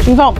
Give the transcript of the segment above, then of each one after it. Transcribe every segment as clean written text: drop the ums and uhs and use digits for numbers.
중성!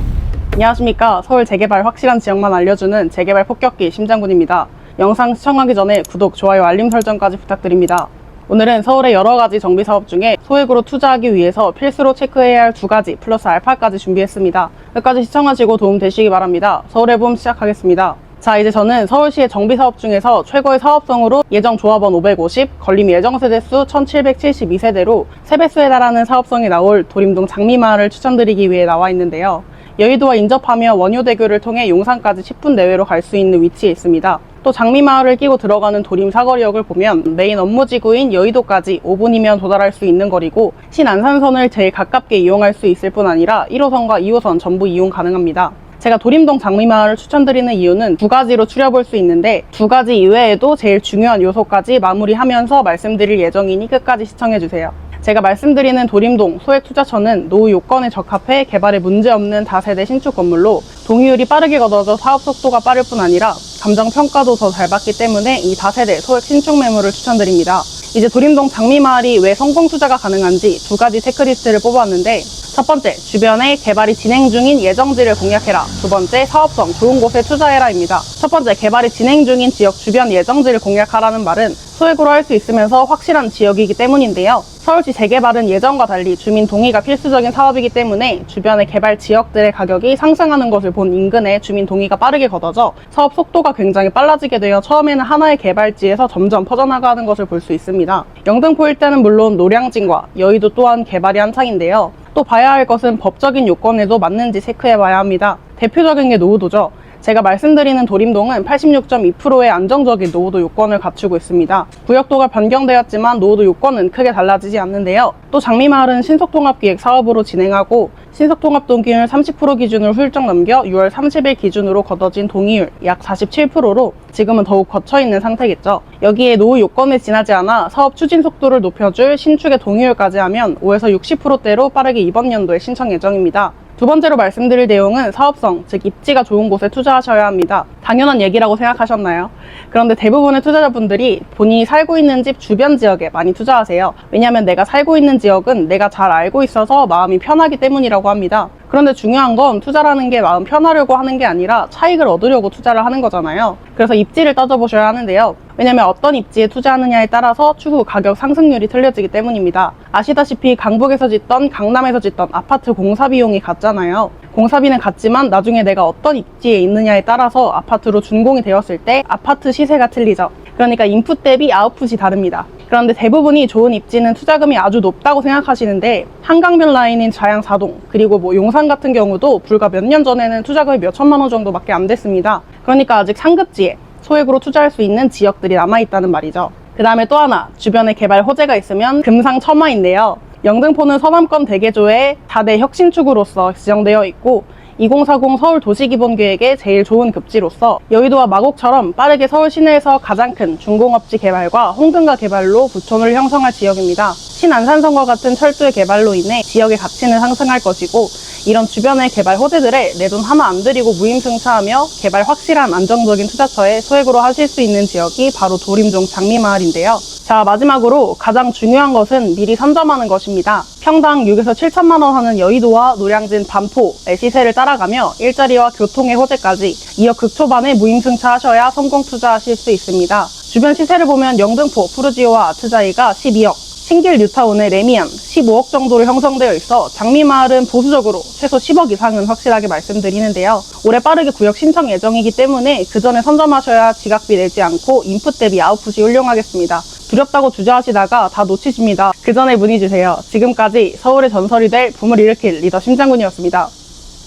안녕하십니까. 서울 재개발 확실한 지역만 알려주는 재개발 폭격기 심장군입니다. 영상 시청하기 전에 구독, 좋아요, 알림 설정까지 부탁드립니다. 오늘은 서울의 여러가지 정비사업 중에 소액으로 투자하기 위해서 필수로 체크해야 할 2가지 플러스 알파까지 준비했습니다. 끝까지 시청하시고 도움 되시기 바랍니다. 서울의 봄 시작하겠습니다. 자, 이제 저는 서울시의 정비사업 중에서 최고의 사업성으로 예정 조합원 550, 건림 예정 세대수 1772세대로 3배수에 달하는 사업성이 나올 도림동 장미마을을 추천드리기 위해 나와 있는데요. 여의도와 인접하며 원효대교를 통해 용산까지 10분 내외로 갈 수 있는 위치에 있습니다. 또 장미마을을 끼고 들어가는 도림 사거리역을 보면 메인 업무지구인 여의도까지 5분이면 도달할 수 있는 거리고 신안산선을 제일 가깝게 이용할 수 있을 뿐 아니라 1호선과 2호선 전부 이용 가능합니다. 제가 도림동 장미마을을 추천드리는 이유는 2가지로 추려볼 수 있는데 2가지 이외에도 제일 중요한 요소까지 마무리하면서 말씀드릴 예정이니 끝까지 시청해주세요. 제가 말씀드리는 도림동 소액투자처는 노후 요건에 적합해 개발에 문제없는 다세대 신축 건물로 동의율이 빠르게 걷어져 사업 속도가 빠를 뿐 아니라 감정평가도 더 잘 받기 때문에 이 다세대 소액 신축 매물을 추천드립니다. 이제 도림동 장미마을이 왜 성공 투자가 가능한지 2가지 체크리스트를 뽑았는데, 첫 번째, 주변에 개발이 진행 중인 예정지를 공략해라. 두 번째, 사업성 좋은 곳에 투자해라입니다. 첫 번째, 개발이 진행 중인 지역 주변 예정지를 공략하라는 말은 소액으로 할 수 있으면서 확실한 지역이기 때문인데요. 서울시 재개발은 예전과 달리 주민 동의가 필수적인 사업이기 때문에 주변의 개발 지역들의 가격이 상승하는 것을 본 인근에 주민 동의가 빠르게 걷어져 사업 속도가 굉장히 빨라지게 되어 처음에는 하나의 개발지에서 점점 퍼져나가는 것을 볼 수 있습니다. 영등포 일대는 물론 노량진과 여의도 또한 개발이 한창인데요. 또 봐야 할 것은 법적인 요건에도 맞는지 체크해봐야 합니다. 대표적인 게 노후도죠. 제가 말씀드리는 도림동은 86.2%의 안정적인 노후도 요건을 갖추고 있습니다. 구역도가 변경되었지만 노후도 요건은 크게 달라지지 않는데요. 또 장미마을은 신속통합기획 사업으로 진행하고 신속통합 동기율 30% 기준을 훌쩍 넘겨 6월 30일 기준으로 걷어진 동의율 약 47%로 지금은 더욱 거쳐있는 상태겠죠. 여기에 노후 요건에 지나지 않아 사업 추진 속도를 높여줄 신축의 동의율까지 하면 5에서 60%대로 빠르게 이번 연도에 신청 예정입니다. 두 번째로 말씀드릴 내용은 사업성, 즉 입지가 좋은 곳에 투자하셔야 합니다. 당연한 얘기라고 생각하셨나요? 그런데 대부분의 투자자분들이 본인이 살고 있는 집 주변 지역에 많이 투자하세요. 왜냐하면 내가 살고 있는 지역은 내가 잘 알고 있어서 마음이 편하기 때문이라고 합니다. 그런데 중요한 건 투자라는 게 마음 편하려고 하는 게 아니라 차익을 얻으려고 투자를 하는 거잖아요. 그래서 입지를 따져보셔야 하는데요. 왜냐면 어떤 입지에 투자하느냐에 따라서 추후 가격 상승률이 틀려지기 때문입니다. 아시다시피 강북에서 짓던 강남에서 짓던 아파트 공사 비용이 같잖아요. 공사비는 같지만 나중에 내가 어떤 입지에 있느냐에 따라서 아파트로 준공이 되었을 때 아파트 시세가 틀리죠. 그러니까 인풋 대비 아웃풋이 다릅니다. 그런데 대부분이 좋은 입지는 투자금이 아주 높다고 생각하시는데 한강변 라인인 자양사동 그리고 용산 같은 경우도 불과 몇 년 전에는 투자금이 몇 천만 원 정도밖에 안 됐습니다. 그러니까 아직 상급지에 소액으로 투자할 수 있는 지역들이 남아있다는 말이죠. 그 다음에 또 하나, 주변에 개발 호재가 있으면 금상첨화인데요. 영등포는 서남권 대개조의 4대 혁신축으로서 지정되어 있고 2040 서울 도시기본계획의 제일 좋은 급지로서 여의도와 마곡처럼 빠르게 서울 시내에서 가장 큰 중공업지 개발과 홍등가 개발로 부촌을 형성할 지역입니다. 신안산선과 같은 철도의 개발로 인해 지역의 가치는 상승할 것이고 이런 주변의 개발 호재들에 내 돈 하나 안 들이고 무임승차하며 개발 확실한 안정적인 투자처에 소액으로 하실 수 있는 지역이 바로 도림동 장미마을인데요. 자, 마지막으로 가장 중요한 것은 미리 선점하는 것입니다. 평당 6에서 7천만 원 하는 여의도와 노량진, 반포의 시세를 따라가며 일자리와 교통의 호재까지 2억 극초반에 무임승차 하셔야 성공 투자하실 수 있습니다. 주변 시세를 보면 영등포, 푸르지오와 아트자이가 12억, 신길 뉴타운의 레미안 15억 정도로 형성되어 있어 장미마을은 보수적으로 최소 10억 이상은 확실하게 말씀드리는데요. 올해 빠르게 구역 신청 예정이기 때문에 그 전에 선점하셔야 지각비 내지 않고 인풋 대비 아웃풋이 훌륭하겠습니다. 두렵다고 주저하시다가 다 놓치십니다. 그 전에 문의 주세요. 지금까지 서울의 전설이 될 붐을 일으킬 리더 심장군이었습니다.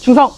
충성!